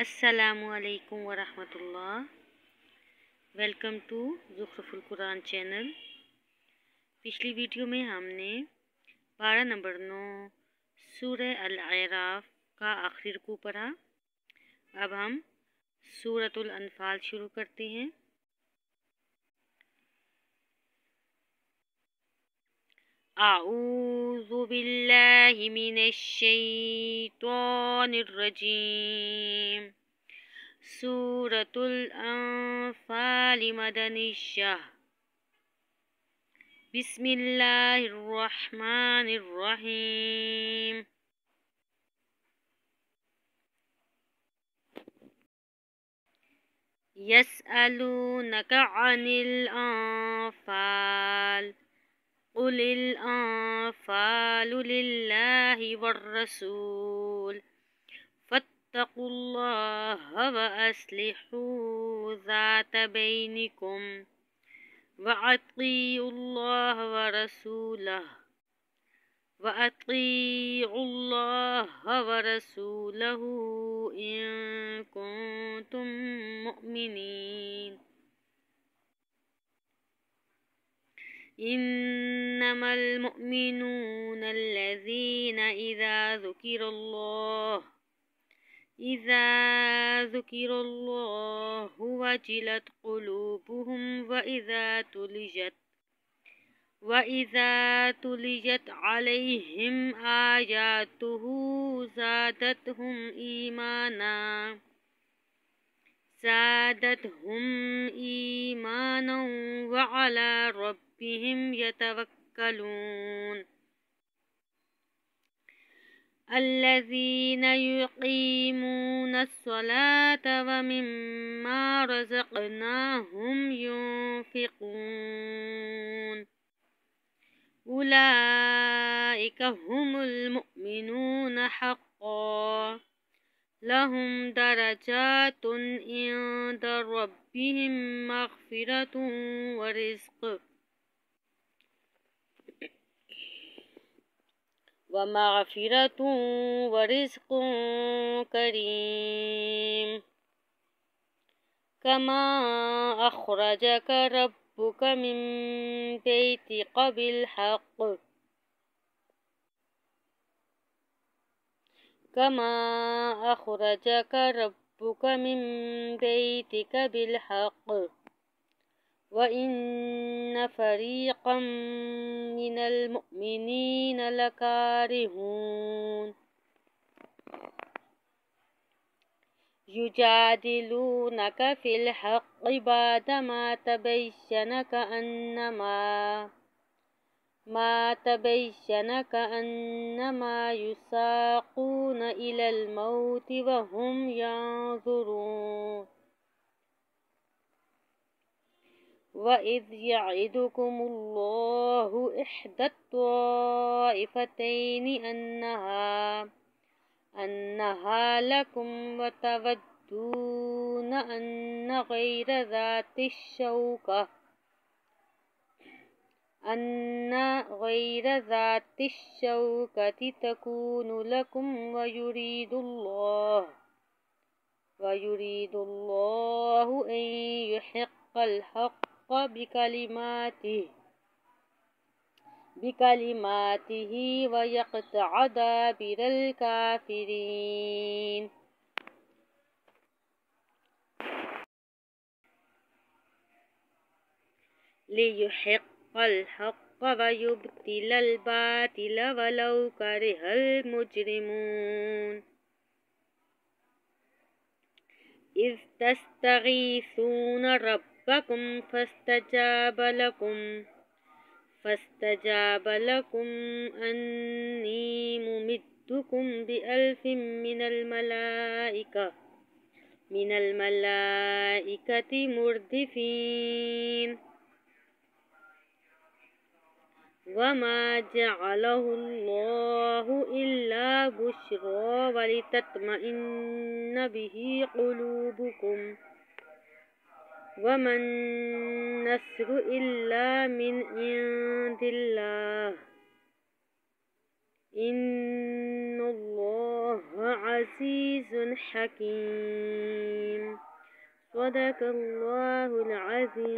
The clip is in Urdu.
السلام علیکم ورحمۃ اللہ۔ ویلکم ٹو زخرف القرآن چینل۔ پچھلی ویڈیو میں ہم نے پارہ نمبر 9 سورہ الاعراف کا آخری رکوع پڑھا۔ اب ہم سورۃ الانفال شروع کرتے ہیں۔ اعوذ باللہ من الشیطان الرجیم۔ سورۃ الانفال مدنیہ۔ بسم اللہ الرحمن الرحیم۔ یسألونک عن الانفال قل الانفال للہ والرسول فاتقوا اللہ واصلحوا ذات بینکم وأطیعوا اللہ ورسولہ ان کنتم مؤمنین۔ انما المؤمنون الذین اذا ذکر اللہ وجلت قلوبهم وإذا تليت عليهم آياته زادتهم إيمانا وعلى ربهم يتوكلون۔ الذين يقيمون الصلاة ومما رزقناهم ينفقون أولئك هم المؤمنون حقا لهم درجات عند ربهم ومغفرة ورزق كريم۔ كما أخرجك ربك من بيتك بالحق وإن فريقا من المؤمنين لكارهون۔ يجادلونك في الحق بعدما تبين كأنما يساقون إلى الموت وهم ينظرون۔ وَإِذْ يَعِدُكُمُ اللَّهُ إِحْدَى الطَّائِفَتَيْنِ أَنَّهَا لَكُمْ وَتَوَدُّونَ أَنَّ غَيْرَ ذَاتِ الشَّوْكَةِ تَكُونُ لَكُمْ وَيُرِيدُ اللَّهُ أَن يُحِقَّ الْحَقَّ بكلماته ويقطع دابر الكافرين۔ ليحق الحق ويبطل الباطل ولو كره المجرمون۔ إذ تستغيثون ربكم فاستجاب لكم أني ممدكم بألف من الملائكة مردفين۔ وما جعله الله إلا بشرى ولتطمئن به قلوبكم وما النصر إلا من عند الله إن الله عزيز حكيم. صدق الله العظيم.